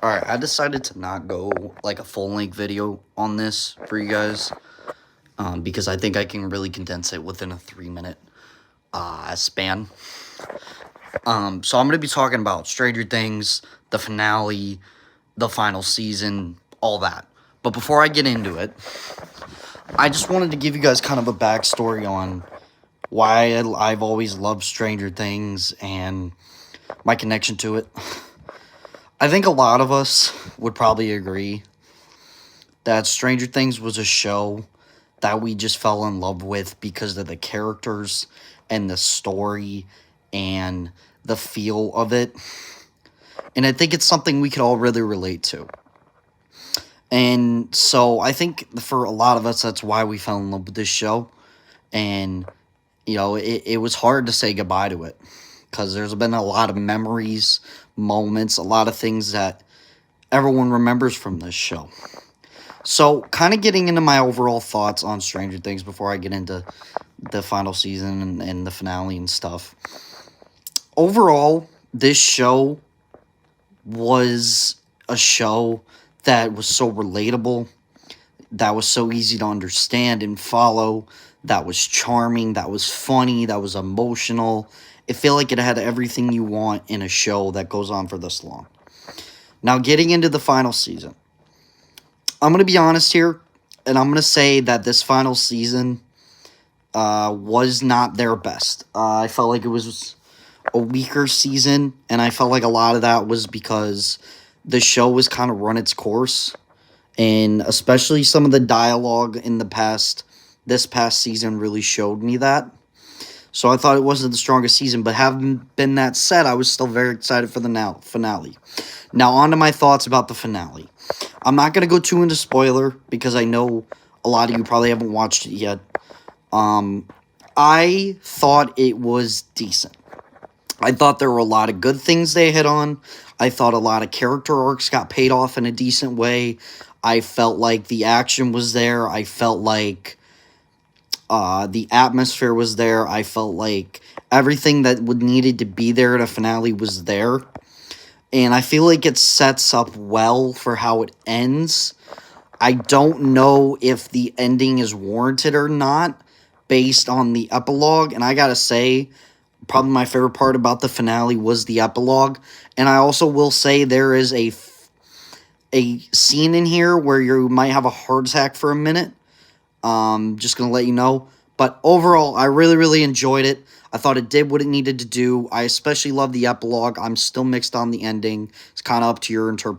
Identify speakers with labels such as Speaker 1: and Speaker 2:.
Speaker 1: Alright, I decided to not go, like, a full-length video on this for you guys, because I think I can really condense it within a 3-minute, span. So I'm gonna be talking about Stranger Things, the finale, the final season, all that. But before I get into it, I just wanted to give you guys kind of a backstory on why I've always loved Stranger Things and my connection to it. I think a lot of us would probably agree that Stranger Things was a show that we just fell in love with because of the characters and the story and the feel of it. And I think it's something we could all really relate to. And so I think for a lot of us, that's why we fell in love with this show. And, you know, it was hard to say goodbye to it, because there's been a lot of memories, moments, a lot of things that everyone remembers from this show. So, kind of getting into my overall thoughts on Stranger Things before I get into the final season and the finale and stuff. Overall, this show was a show that was so relatable, that was so easy to understand and follow, that was charming, that was funny, that was emotional. It felt like it had everything you want in a show that goes on for this long. Now, getting into the final season. I'm going to be honest here, and I'm going to say that this final season was not their best. I felt like it was a weaker season, and I felt like a lot of that was because the show was kind of run its course, and especially some of the dialogue in this past season really showed me that. So I thought it wasn't the strongest season, but having been that said, I was still very excited for the finale. Now, on to my thoughts about the finale. I'm not going to go too into spoiler, because I know a lot of you probably haven't watched it yet. I thought it was decent. I thought there were a lot of good things they hit on. I thought a lot of character arcs got paid off in a decent way. I felt like the action was there. I felt like the atmosphere was there. I felt like everything that needed to be there at a finale was there. And I feel like it sets up well for how it ends. I don't know if the ending is warranted or not based on the epilogue. And I gotta say, probably my favorite part about the finale was the epilogue. And I also will say there is a scene in here where you might have a heart attack for a minute. Just gonna let you know. But overall, I really, really enjoyed it. I thought it did what it needed to do. I especially love the epilogue. I'm still mixed on the ending. It's kind of up to your interpretation.